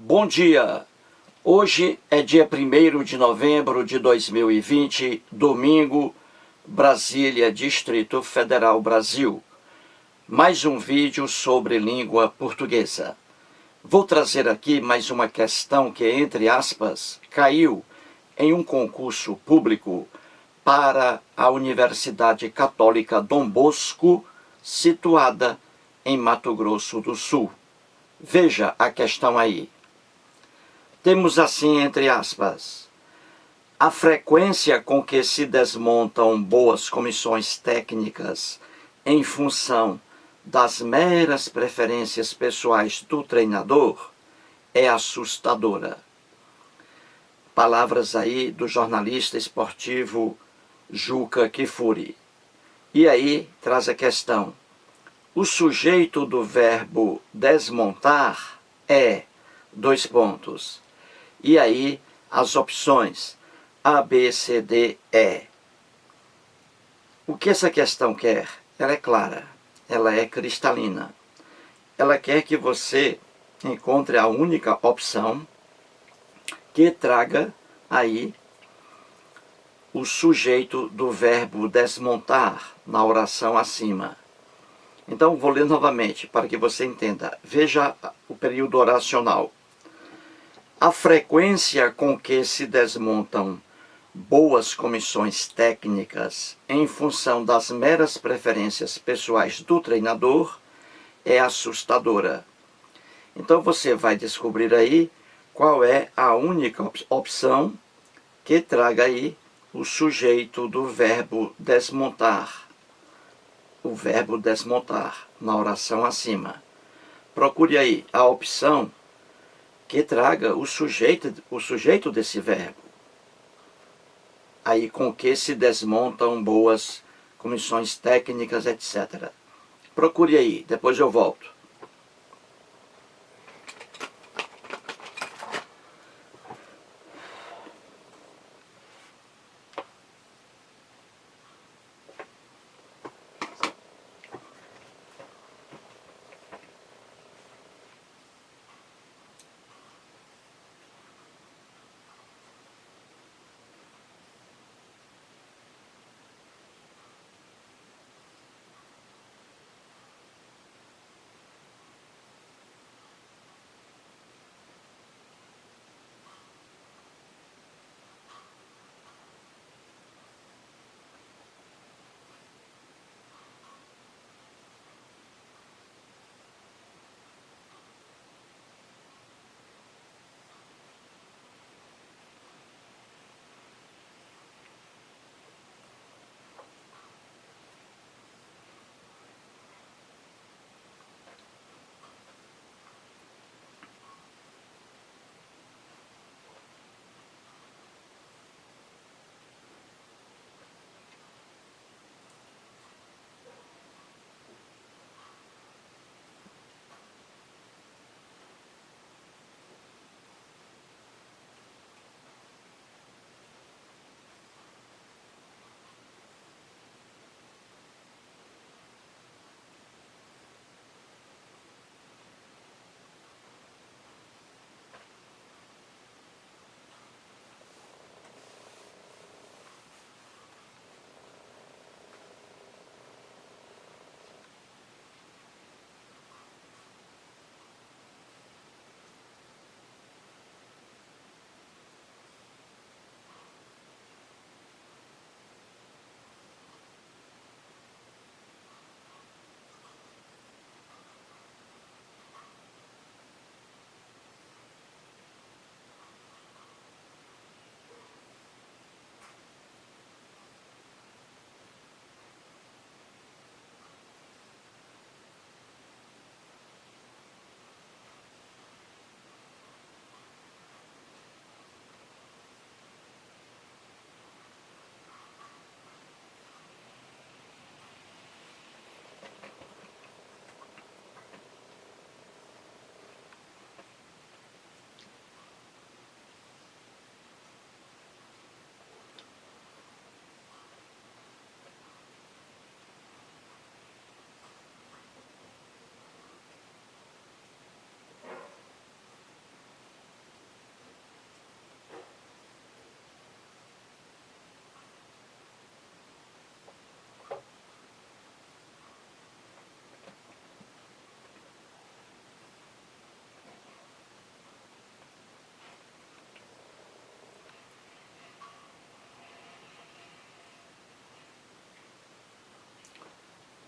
Bom dia! Hoje é dia 1º de novembro de 2020, domingo, Brasília, Distrito Federal, Brasil. Mais um vídeo sobre língua portuguesa. Vou trazer aqui mais uma questão que, entre aspas, caiu em um concurso público para a Universidade Católica Dom Bosco, situada em Mato Grosso do Sul. Veja a questão aí. Temos assim, entre aspas, a frequência com que se desmontam boas comissões técnicas em função das meras preferências pessoais do treinador é assustadora. Palavras aí do jornalista esportivo Juca Kfouri. E aí traz a questão. O sujeito do verbo desmontar é... E aí, as opções A, B, C, D, E. O que essa questão quer? Ela é clara, ela é cristalina. Ela quer que você encontre a única opção que traga aí o sujeito do verbo desmontar na oração acima. Então, vou ler novamente para que você entenda. Veja o período oracional. A frequência com que se desmontam boas comissões técnicas em função das meras preferências pessoais do treinador é assustadora. Então você vai descobrir aí qual é a única opção que traga aí o sujeito do verbo desmontar. O verbo desmontar na oração acima. Procure aí a opção que traga o sujeito desse verbo. Aí com que se desmontam boas comissões técnicas, etc. Procure aí, depois eu volto.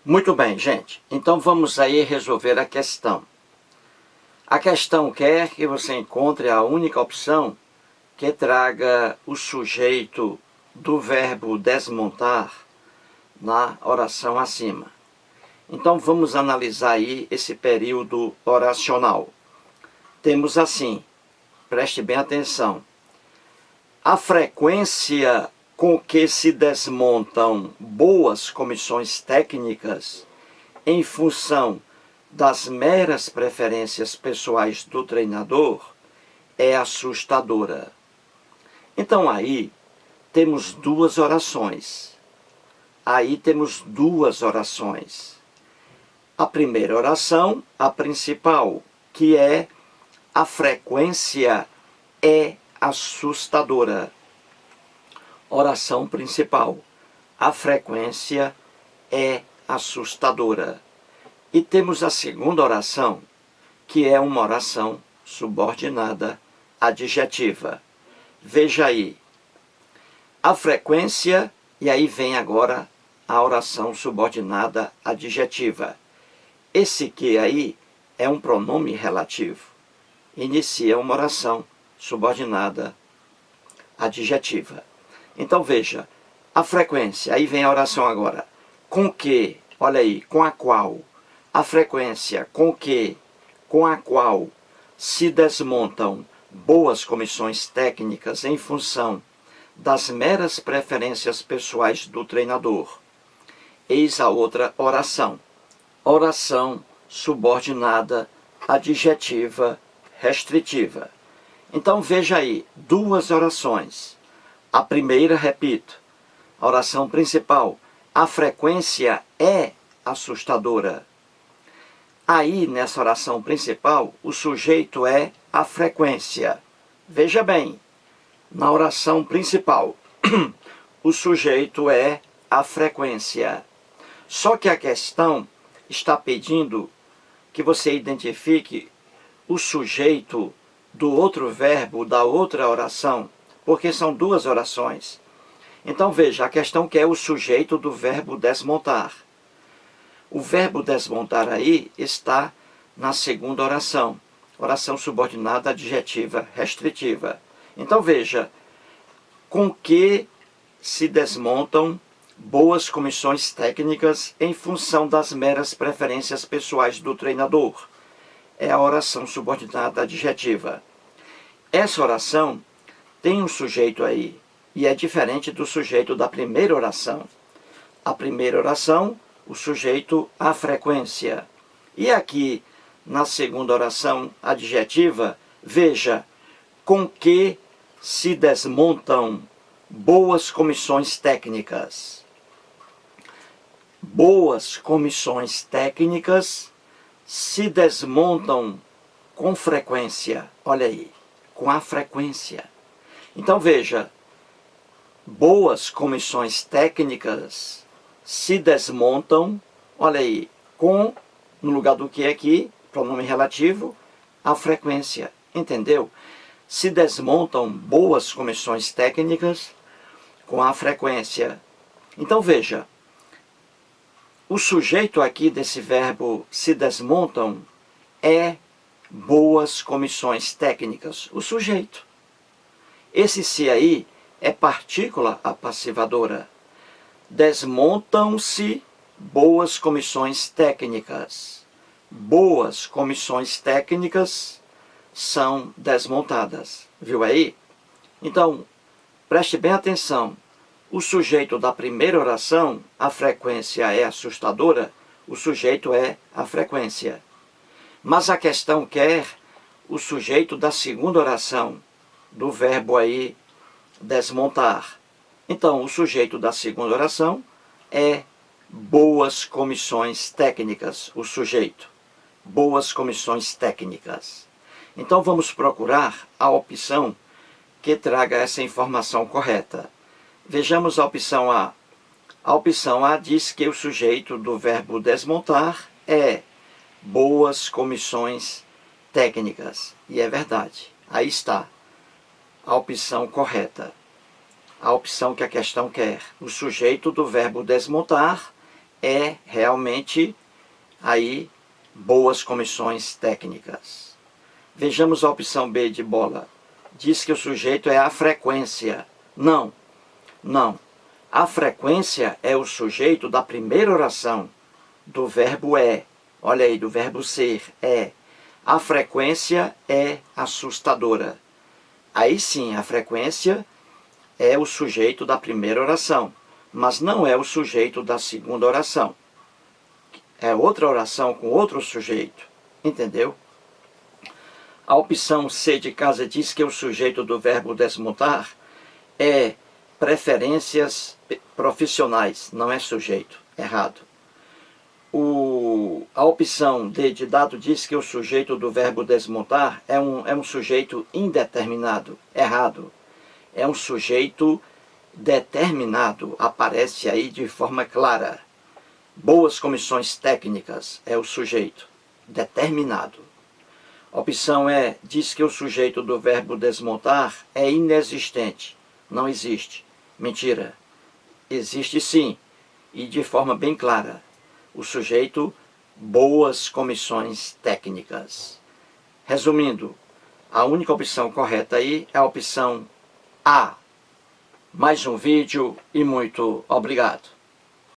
Muito bem, gente. Então vamos aí resolver a questão. A questão quer que você encontre a única opção que traga o sujeito do verbo desmontar na oração acima. Então vamos analisar aí esse período oracional. Temos assim, preste bem atenção. A frequência com que se desmontam boas comissões técnicas em função das meras preferências pessoais do treinador é assustadora. Então aí temos duas orações. A primeira oração, a principal, que é a frequência é assustadora. Oração principal. A frequência é assustadora. E temos a segunda oração, que é uma oração subordinada adjetiva. Veja aí. A frequência, e aí vem agora a oração subordinada adjetiva. Esse que aí é um pronome relativo. Inicia uma oração subordinada adjetiva. Então veja, a frequência, aí vem a oração agora. Com que, olha aí, com a qual. A frequência com a qual se desmontam boas comissões técnicas em função das meras preferências pessoais do treinador. Eis a outra oração. Oração subordinada adjetiva restritiva. Então veja aí, duas orações. A primeira, repito, a oração principal, a frequência é assustadora. Aí, nessa oração principal, o sujeito é a frequência. Veja bem, na oração principal, o sujeito é a frequência. Só que a questão está pedindo que você identifique o sujeito do outro verbo, da outra oração, porque são duas orações. Então veja, a questão quer o sujeito do verbo desmontar. O verbo desmontar aí está na segunda oração, oração subordinada adjetiva restritiva. Então veja, com que se desmontam boas comissões técnicas em função das meras preferências pessoais do treinador. É a oração subordinada adjetiva. Essa oração tem um sujeito aí, e é diferente do sujeito da primeira oração. A primeira oração, o sujeito, a frequência. E aqui, na segunda oração adjetiva, veja, com que se desmontam boas comissões técnicas. Boas comissões técnicas se desmontam com frequência. Olha aí, com a frequência. Então veja, boas comissões técnicas se desmontam, olha aí, com, no lugar do que aqui, pronome relativo, a frequência. Entendeu? Se desmontam boas comissões técnicas com a frequência. Então veja, o sujeito aqui desse verbo se desmontam é boas comissões técnicas. O sujeito. Esse se aí é partícula apassivadora. Desmontam-se boas comissões técnicas. Boas comissões técnicas são desmontadas. Viu aí? Então, preste bem atenção. O sujeito da primeira oração, a frequência é assustadora, o sujeito é a frequência. Mas a questão quer o sujeito da segunda oração, do verbo aí desmontar. Então, o sujeito da segunda oração é boas comissões técnicas, o sujeito. Boas comissões técnicas. Então, vamos procurar a opção que traga essa informação correta. Vejamos a opção A. A opção A diz que o sujeito do verbo desmontar é boas comissões técnicas. E é verdade. Aí está a opção correta. A opção que a questão quer. O sujeito do verbo desmontar é realmente aí boas comissões técnicas. Vejamos a opção B de bola. Diz que o sujeito é a frequência. Não, não. A frequência é o sujeito da primeira oração do verbo é. Olha aí, do verbo ser, é. A frequência é assustadora. Aí sim, a frequência é o sujeito da primeira oração, mas não é o sujeito da segunda oração. É outra oração com outro sujeito. Entendeu? A opção C de casa diz que o sujeito do verbo desmontar é preferências profissionais, não é sujeito. Errado. A opção D de dado diz que o sujeito do verbo desmontar é um sujeito indeterminado. Errado. É um sujeito determinado. Aparece aí de forma clara. Boas comissões técnicas é o sujeito determinado. Opção E diz que o sujeito do verbo desmontar é inexistente. Não existe. Mentira. Existe sim, e de forma bem clara. O sujeito, boas comissões técnicas. Resumindo, a única opção correta aí é a opção A. Mais um vídeo e muito obrigado.